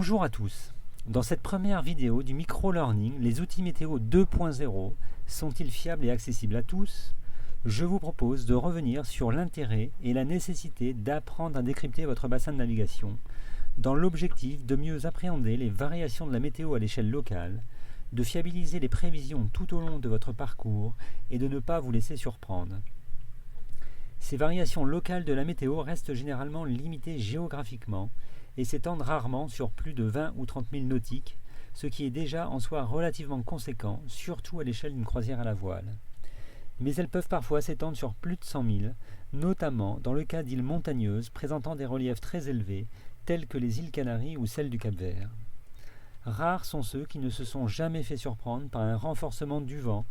Bonjour à tous. Dans cette première vidéo du micro-learning, les outils météo 2.0 sont-ils fiables et accessibles à tous? Je vous propose de revenir sur l'intérêt et la nécessité d'apprendre à décrypter votre bassin de navigation dans l'objectif de mieux appréhender les variations de la météo à l'échelle locale, de fiabiliser les prévisions tout au long de votre parcours et de ne pas vous laisser surprendre. Ces variations locales de la météo restent généralement limitées géographiquement et s'étendent rarement sur plus de 20 ou 30 000 nautiques, ce qui est déjà en soi relativement conséquent, surtout à l'échelle d'une croisière à la voile. Mais elles peuvent parfois s'étendre sur plus de 100 000, notamment dans le cas d'îles montagneuses présentant des reliefs très élevés, telles que les îles Canaries ou celles du Cap-Vert. Rares sont ceux qui ne se sont jamais fait surprendre par un renforcement du vent,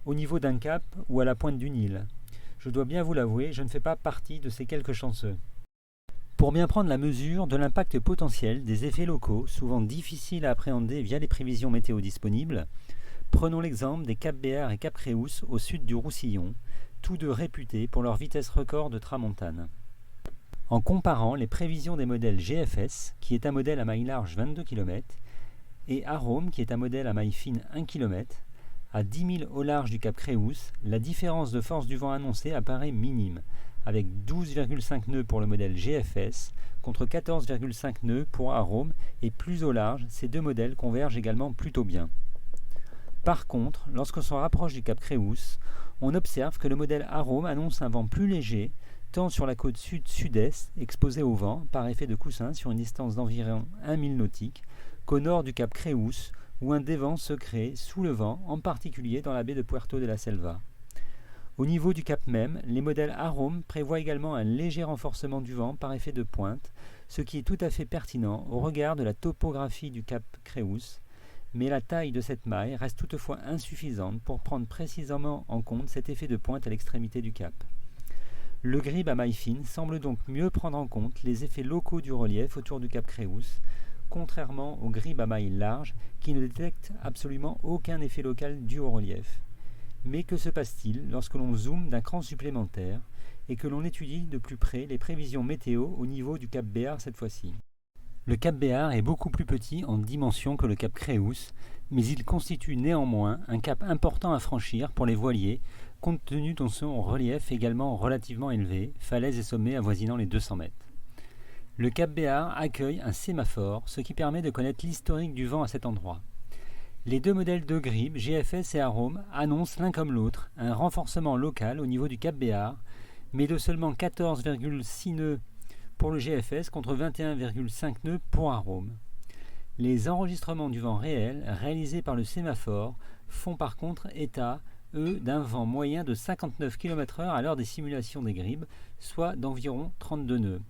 au niveau d'un cap ou à la pointe d'une île. Je dois bien vous l'avouer, je ne fais pas partie de ces quelques chanceux. Pour bien prendre la mesure de l'impact potentiel des effets locaux, souvent difficiles à appréhender via les prévisions météo disponibles, prenons l'exemple des Cap Béar et Cap Créus au sud du Roussillon, tous deux réputés pour leur vitesse record de tramontane. En comparant les prévisions des modèles GFS, qui est un modèle à maille large 22 km, et Arome, qui est un modèle à maille fine 1 km, à 10 000 au large du Cap Créus, la différence de force du vent annoncée apparaît minime, avec 12,5 nœuds pour le modèle GFS contre 14,5 nœuds pour Arome, et plus au large, ces deux modèles convergent également plutôt bien. Par contre, lorsqu'on se rapproche du Cap Créus, on observe que le modèle Arome annonce un vent plus léger, tant sur la côte sud-sud-est, exposée au vent par effet de coussin sur une distance d'environ 1 000 nautiques, qu'au nord du Cap Créus, où un dévent se crée sous le vent, en particulier dans la baie de Puerto de la Selva. Au niveau du cap même, les modèles Arome prévoient également un léger renforcement du vent par effet de pointe, ce qui est tout à fait pertinent au regard de la topographie du Cap Créus, mais la taille de cette maille reste toutefois insuffisante pour prendre précisément en compte cet effet de pointe à l'extrémité du cap. Le grib à maille fine semble donc mieux prendre en compte les effets locaux du relief autour du Cap Créus, contrairement au grib à maille large qui ne détecte absolument aucun effet local dû au relief. Mais que se passe-t-il lorsque l'on zoome d'un cran supplémentaire et que l'on étudie de plus près les prévisions météo au niveau du Cap Béar cette fois-ci? Le Cap Béar est beaucoup plus petit en dimension que le Cap Créus, mais il constitue néanmoins un cap important à franchir pour les voiliers, compte tenu de son relief également relativement élevé, falaises et sommets avoisinant les 200 mètres. Le Cap Béar accueille un sémaphore, ce qui permet de connaître l'historique du vent à cet endroit. Les deux modèles de grib, GFS et Arome, annoncent l'un comme l'autre un renforcement local au niveau du Cap Béar, mais de seulement 14,6 nœuds pour le GFS contre 21,5 nœuds pour Arome. Les enregistrements du vent réel réalisés par le sémaphore font par contre état, eux, d'un vent moyen de 59 km/h à l'heure des simulations des gribs, soit d'environ 32 nœuds.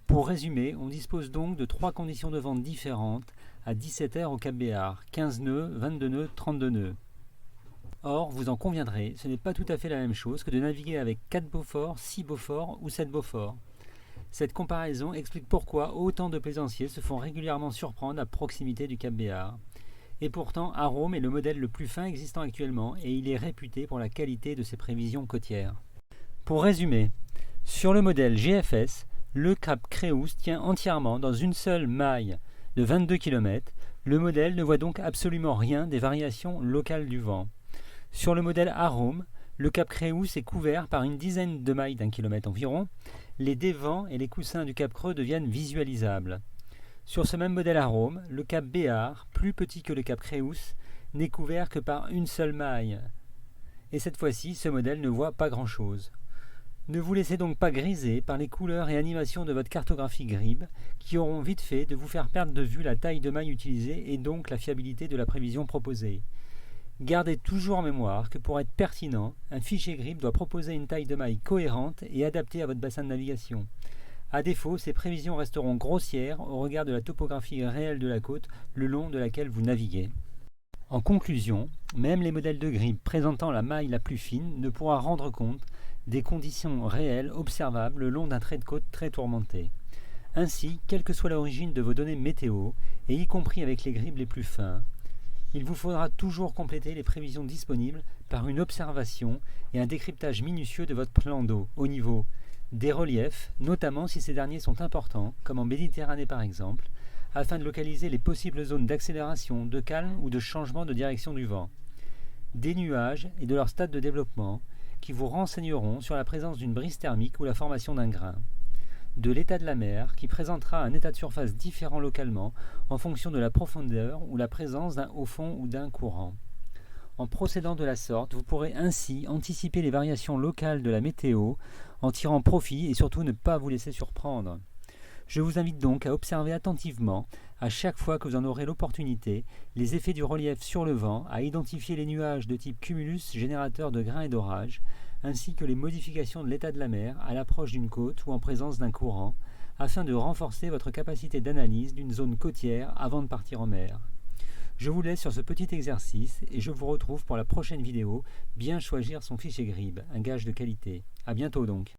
Pour résumer, on dispose donc de trois conditions de vent différentes à 17 heures au Cap Béar, 15 nœuds, 22 nœuds, 32 nœuds. Or, vous en conviendrez, ce n'est pas tout à fait la même chose que de naviguer avec 4 Beaufort, 6 Beaufort ou 7 Beaufort. Cette comparaison explique pourquoi autant de plaisanciers se font régulièrement surprendre à proximité du Cap Béar. Et pourtant, Arome est le modèle le plus fin existant actuellement et il est réputé pour la qualité de ses prévisions côtières. Pour résumer, sur le modèle GFS, le Cap Créus tient entièrement dans une seule maille de 22 km. Le modèle ne voit donc absolument rien des variations locales du vent. Sur le modèle Arome, le Cap Créus est couvert par une dizaine de mailles d'un kilomètre environ. Les dévents et les coussins du Cap Creux deviennent visualisables. Sur ce même modèle Arome, le Cap Béar, plus petit que le Cap Créus, n'est couvert que par une seule maille. Et cette fois-ci, ce modèle ne voit pas grand-chose. Ne vous laissez donc pas griser par les couleurs et animations de votre cartographie grib, qui auront vite fait de vous faire perdre de vue la taille de maille utilisée et donc la fiabilité de la prévision proposée. Gardez toujours en mémoire que pour être pertinent, un fichier grib doit proposer une taille de maille cohérente et adaptée à votre bassin de navigation. À défaut, ces prévisions resteront grossières au regard de la topographie réelle de la côte le long de laquelle vous naviguez. En conclusion, même les modèles de grib présentant la maille la plus fine ne pourra rendre compte des conditions réelles observables le long d'un trait de côte très tourmenté. Ainsi, quelle que soit l'origine de vos données météo, et y compris avec les gribs les plus fins, il vous faudra toujours compléter les prévisions disponibles par une observation et un décryptage minutieux de votre plan d'eau au niveau des reliefs, notamment si ces derniers sont importants, comme en Méditerranée par exemple, afin de localiser les possibles zones d'accélération, de calme ou de changement de direction du vent. Des nuages et de leur stade de développement qui vous renseigneront sur la présence d'une brise thermique ou la formation d'un grain. De l'état de la mer qui présentera un état de surface différent localement en fonction de la profondeur ou la présence d'un haut fond ou d'un courant. En procédant de la sorte, vous pourrez ainsi anticiper les variations locales de la météo en tirant profit et surtout ne pas vous laisser surprendre. Je vous invite donc à observer attentivement, à chaque fois que vous en aurez l'opportunité, les effets du relief sur le vent, à identifier les nuages de type cumulus générateurs de grains et d'orages, ainsi que les modifications de l'état de la mer à l'approche d'une côte ou en présence d'un courant, afin de renforcer votre capacité d'analyse d'une zone côtière avant de partir en mer. Je vous laisse sur ce petit exercice et je vous retrouve pour la prochaine vidéo. Bien choisir son fichier GRIB, un gage de qualité. À bientôt donc.